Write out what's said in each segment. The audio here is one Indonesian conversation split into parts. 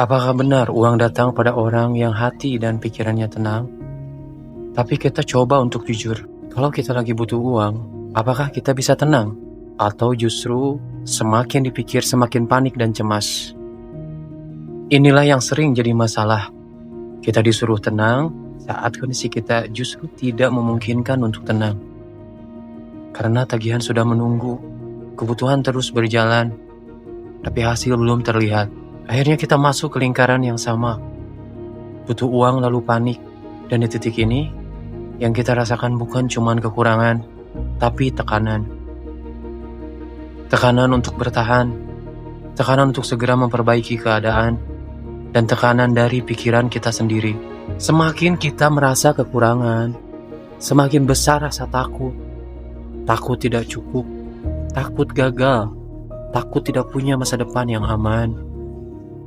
Apakah benar uang datang pada orang yang hati dan pikirannya tenang? Tapi kita coba untuk jujur. Kalau kita lagi butuh uang, apakah kita bisa tenang? Atau justru semakin dipikir semakin panik dan cemas? Inilah yang sering jadi masalah. Kita disuruh tenang saat kondisi kita justru tidak memungkinkan untuk tenang. Karena tagihan sudah menunggu, kebutuhan terus berjalan, tapi hasil belum terlihat. Akhirnya kita masuk ke lingkaran yang sama. Butuh uang lalu panik, dan di titik ini, yang kita rasakan bukan cuma kekurangan, tapi tekanan. Tekanan untuk bertahan, tekanan untuk segera memperbaiki keadaan, dan tekanan dari pikiran kita sendiri. Semakin kita merasa kekurangan, semakin besar rasa takut. Takut tidak cukup, takut gagal, takut tidak punya masa depan yang aman.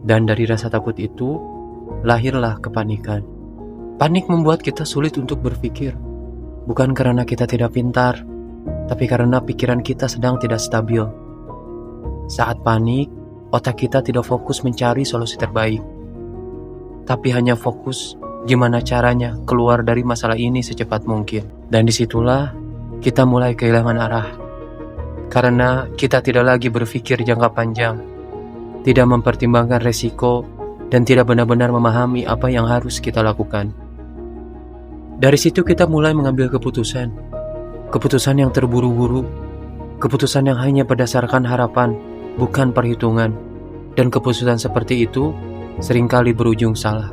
Dan dari rasa takut itu, lahirlah kepanikan. Panik membuat kita sulit untuk berpikir. Bukan karena kita tidak pintar, tapi karena pikiran kita sedang tidak stabil. Saat panik, otak kita tidak fokus mencari solusi terbaik, tapi hanya fokus gimana caranya keluar dari masalah ini secepat mungkin. Dan disitulah kita mulai kehilangan arah. Karena kita tidak lagi berpikir jangka panjang, tidak mempertimbangkan resiko, dan tidak benar-benar memahami apa yang harus kita lakukan. Dari situ kita mulai mengambil keputusan. Keputusan yang terburu-buru, keputusan yang hanya berdasarkan harapan, bukan perhitungan. Dan keputusan seperti itu seringkali berujung salah.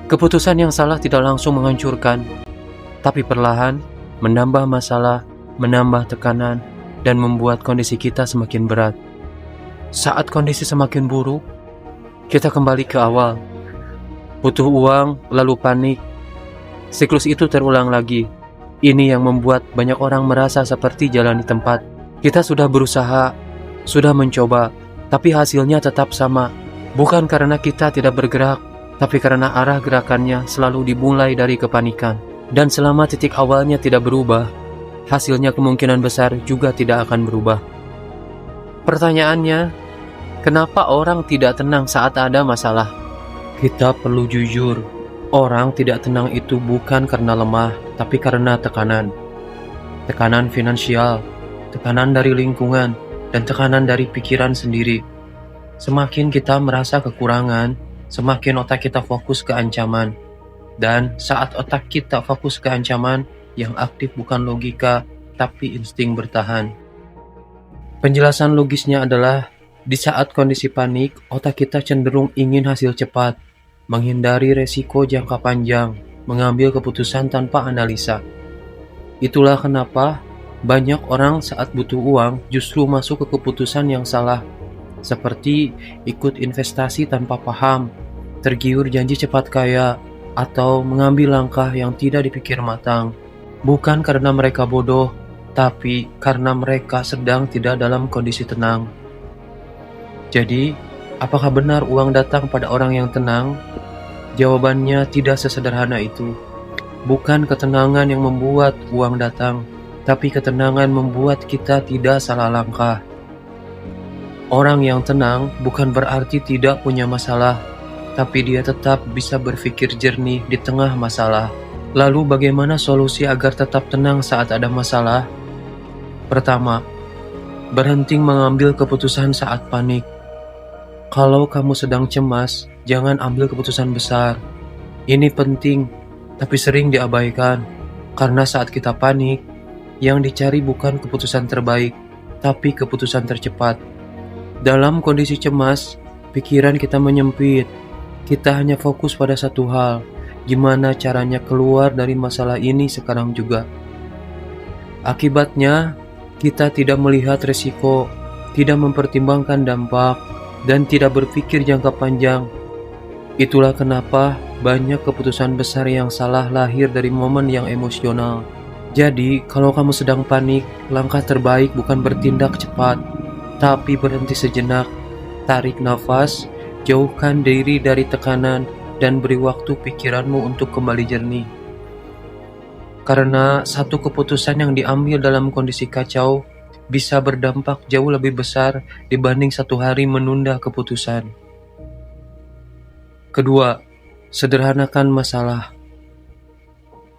Keputusan yang salah tidak langsung menghancurkan, tapi perlahan menambah masalah, menambah tekanan, dan membuat kondisi kita semakin berat. Saat kondisi semakin buruk, kita kembali ke awal. Butuh uang, lalu panik. Siklus itu terulang lagi. Ini yang membuat banyak orang merasa seperti jalan di tempat. Kita sudah berusaha, sudah mencoba, tapi hasilnya tetap sama. Bukan karena kita tidak bergerak, tapi karena arah gerakannya selalu dimulai dari kepanikan. Dan selama titik awalnya tidak berubah, hasilnya kemungkinan besar juga tidak akan berubah. Pertanyaannya, kenapa orang tidak tenang saat ada masalah? Kita perlu jujur, orang tidak tenang itu bukan karena lemah, tapi karena tekanan. Tekanan finansial, tekanan dari lingkungan, dan tekanan dari pikiran sendiri. Semakin kita merasa kekurangan, semakin otak kita fokus ke ancaman. Dan saat otak kita fokus ke ancaman, yang aktif bukan logika, tapi insting bertahan. Penjelasan logisnya adalah, di saat kondisi panik, otak kita cenderung ingin hasil cepat, menghindari resiko jangka panjang, mengambil keputusan tanpa analisa. Itulah kenapa banyak orang saat butuh uang justru masuk ke keputusan yang salah, seperti ikut investasi tanpa paham, tergiur janji cepat kaya, atau mengambil langkah yang tidak dipikir matang. Bukan karena mereka bodoh, tapi karena mereka sedang tidak dalam kondisi tenang. Jadi, apakah benar uang datang pada orang yang tenang? Jawabannya tidak sesederhana itu. Bukan ketenangan yang membuat uang datang, tapi ketenangan membuat kita tidak salah langkah. Orang yang tenang bukan berarti tidak punya masalah, tapi dia tetap bisa berpikir jernih di tengah masalah. Lalu bagaimana solusi agar tetap tenang saat ada masalah? Pertama, berhenti mengambil keputusan saat panik. Kalau kamu sedang cemas, jangan ambil keputusan besar. Ini penting, tapi sering diabaikan. Karena saat kita panik, yang dicari bukan keputusan terbaik, tapi keputusan tercepat. Dalam kondisi cemas, pikiran kita menyempit. Kita hanya fokus pada satu hal, gimana caranya keluar dari masalah ini sekarang juga. Akibatnya, kita tidak melihat resiko, tidak mempertimbangkan dampak, dan tidak berpikir jangka panjang. Itulah kenapa banyak keputusan besar yang salah lahir dari momen yang emosional. Jadi, kalau kamu sedang panik, langkah terbaik bukan bertindak cepat, tapi berhenti sejenak, tarik nafas, jauhkan diri dari tekanan, dan beri waktu pikiranmu untuk kembali jernih. Karena satu keputusan yang diambil dalam kondisi kacau bisa berdampak jauh lebih besar dibanding satu hari menunda keputusan. Kedua, sederhanakan masalah.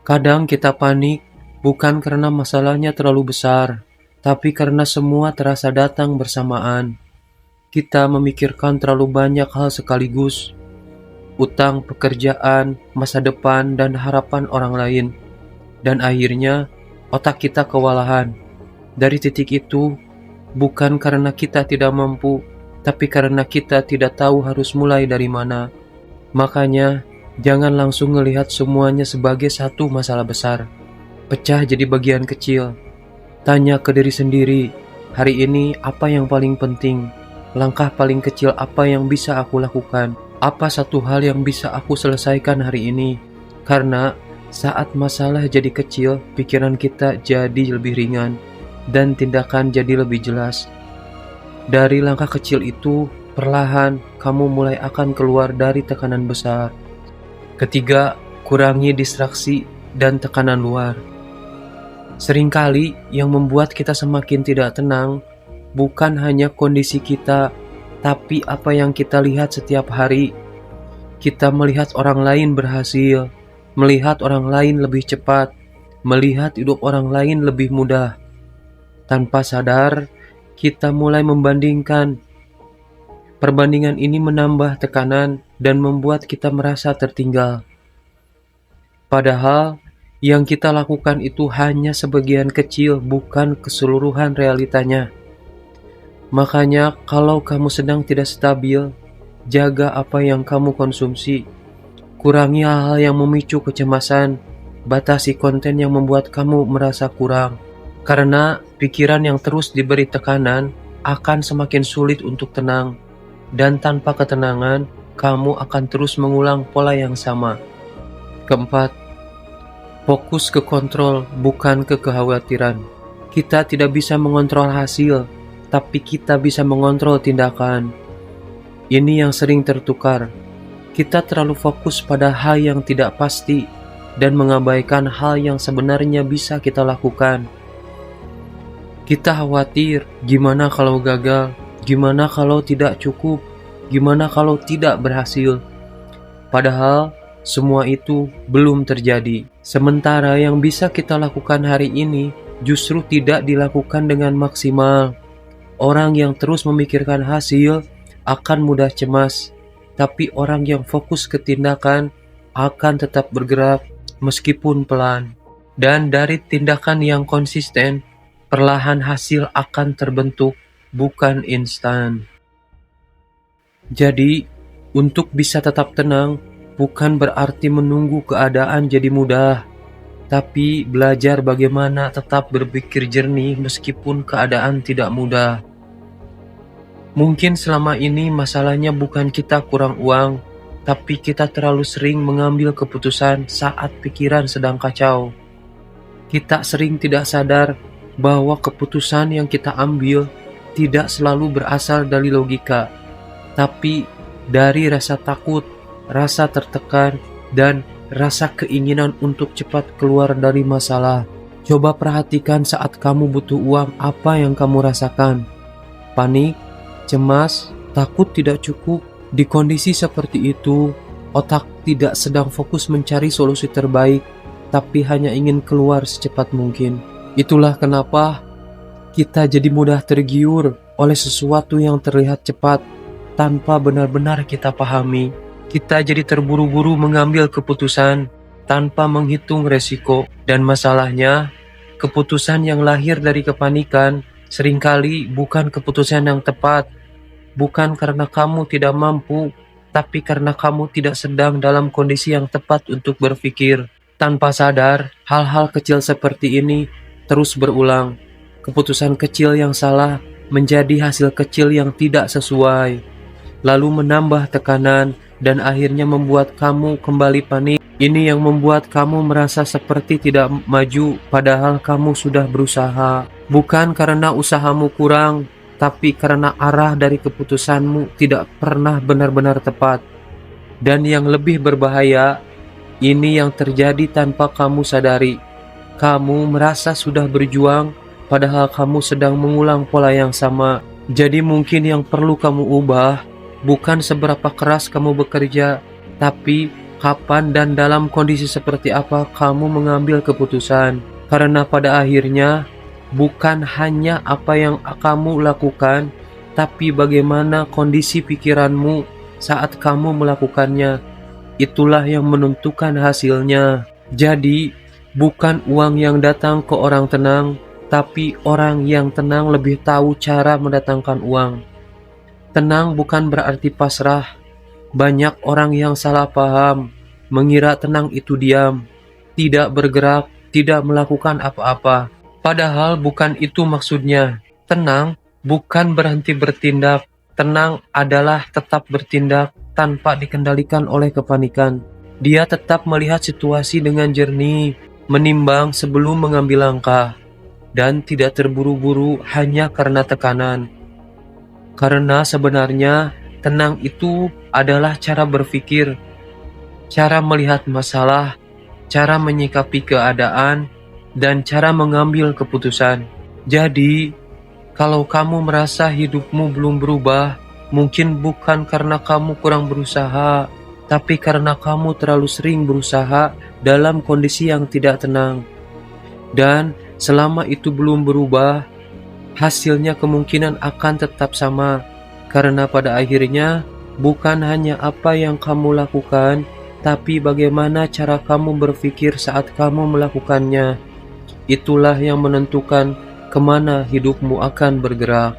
Kadang kita panik bukan karena masalahnya terlalu besar, tapi karena semua terasa datang bersamaan. Kita memikirkan terlalu banyak hal sekaligus: utang, pekerjaan, masa depan, dan harapan orang lain. Dan akhirnya, otak kita kewalahan. Dari titik itu, bukan karena kita tidak mampu, tapi karena kita tidak tahu harus mulai dari mana. Makanya, jangan langsung melihat semuanya sebagai satu masalah besar. Pecah jadi bagian kecil. Tanya ke diri sendiri, hari ini apa yang paling penting? Langkah paling kecil apa yang bisa aku lakukan? Apa satu hal yang bisa aku selesaikan hari ini? Karena saat masalah jadi kecil, pikiran kita jadi lebih ringan dan tindakan jadi lebih jelas. Dari langkah kecil itu, perlahan kamu mulai akan keluar dari tekanan besar. Ketiga, kurangi distraksi dan tekanan luar. Seringkali yang membuat kita semakin tidak tenang bukan hanya kondisi kita, tapi apa yang kita lihat setiap hari. Kita melihat orang lain berhasil, melihat orang lain lebih cepat, melihat hidup orang lain lebih mudah. Tanpa sadar, kita mulai membandingkan. Perbandingan ini menambah tekanan dan membuat kita merasa tertinggal. Padahal, yang kita lakukan itu hanya sebagian kecil, bukan keseluruhan realitanya. Makanya, kalau kamu sedang tidak stabil, jaga apa yang kamu konsumsi. Kurangi hal-hal yang memicu kecemasan. Batasi konten yang membuat kamu merasa kurang. Karena pikiran yang terus diberi tekanan akan semakin sulit untuk tenang. Dan tanpa ketenangan, kamu akan terus mengulang pola yang sama. Keempat, fokus ke kontrol, bukan ke kekhawatiran. Kita tidak bisa mengontrol hasil, tapi kita bisa mengontrol tindakan. Ini yang sering tertukar. Kita terlalu fokus pada hal yang tidak pasti dan mengabaikan hal yang sebenarnya bisa kita lakukan. Kita khawatir, gimana kalau gagal? Gimana kalau tidak cukup? Gimana kalau tidak berhasil? Padahal semua itu belum terjadi. Sementara yang bisa kita lakukan hari ini justru tidak dilakukan dengan maksimal. Orang yang terus memikirkan hasil akan mudah cemas, tapi orang yang fokus ke tindakan akan tetap bergerak meskipun pelan. Dan dari tindakan yang konsisten, perlahan hasil akan terbentuk, bukan instan. Jadi, untuk bisa tetap tenang, bukan berarti menunggu keadaan jadi mudah, tapi belajar bagaimana tetap berpikir jernih meskipun keadaan tidak mudah. Mungkin selama ini masalahnya bukan kita kurang uang, tapi kita terlalu sering mengambil keputusan saat pikiran sedang kacau. Kita sering tidak sadar bahwa keputusan yang kita ambil tidak selalu berasal dari logika, tapi dari rasa takut, rasa tertekan, dan rasa keinginan untuk cepat keluar dari masalah. Coba perhatikan saat kamu butuh uang, apa yang kamu rasakan? Panik, cemas, takut tidak cukup. Di kondisi seperti itu, otak tidak sedang fokus mencari solusi terbaik, tapi hanya ingin keluar secepat mungkin. Itulah kenapa kita jadi mudah tergiur oleh sesuatu yang terlihat cepat tanpa benar-benar kita pahami. Kita jadi terburu-buru mengambil keputusan tanpa menghitung resiko. Dan masalahnya, keputusan yang lahir dari kepanikan seringkali bukan keputusan yang tepat. Bukan karena kamu tidak mampu, tapi karena kamu tidak sedang dalam kondisi yang tepat untuk berpikir. Tanpa sadar, hal-hal kecil seperti ini terus berulang. Keputusan kecil yang salah menjadi hasil kecil yang tidak sesuai, lalu menambah tekanan dan akhirnya membuat kamu kembali panik. Ini yang membuat kamu merasa seperti tidak maju, padahal kamu sudah berusaha. Bukan karena usahamu kurang, tapi karena arah dari keputusanmu tidak pernah benar-benar tepat. Dan yang lebih berbahaya, ini yang terjadi tanpa kamu sadari. Kamu merasa sudah berjuang, padahal kamu sedang mengulang pola yang sama. Jadi mungkin yang perlu kamu ubah bukan seberapa keras kamu bekerja, tapi kapan dan dalam kondisi seperti apa kamu mengambil keputusan. Karena pada akhirnya bukan hanya apa yang kamu lakukan, tapi bagaimana kondisi pikiranmu saat kamu melakukannya. Itulah yang menentukan hasilnya. Jadi, bukan uang yang datang ke orang tenang, tapi orang yang tenang lebih tahu cara mendatangkan uang. Tenang bukan berarti pasrah. Banyak orang yang salah paham, mengira tenang itu diam, tidak bergerak, tidak melakukan apa-apa. Padahal bukan itu maksudnya. Tenang bukan berhenti bertindak. Tenang adalah tetap bertindak tanpa dikendalikan oleh kepanikan. Dia tetap melihat situasi dengan jernih, menimbang sebelum mengambil langkah, dan tidak terburu-buru hanya karena tekanan. Karena sebenarnya tenang itu adalah cara berpikir, cara melihat masalah, cara menyikapi keadaan, dan cara mengambil keputusan. Jadi, kalau kamu merasa hidupmu belum berubah, mungkin bukan karena kamu kurang berusaha, tapi karena kamu terlalu sering berusaha dalam kondisi yang tidak tenang. Dan selama itu belum berubah, hasilnya kemungkinan akan tetap sama. Karena pada akhirnya, bukan hanya apa yang kamu lakukan, tapi bagaimana cara kamu berpikir saat kamu melakukannya. Itulah yang menentukan kemana hidupmu akan bergerak.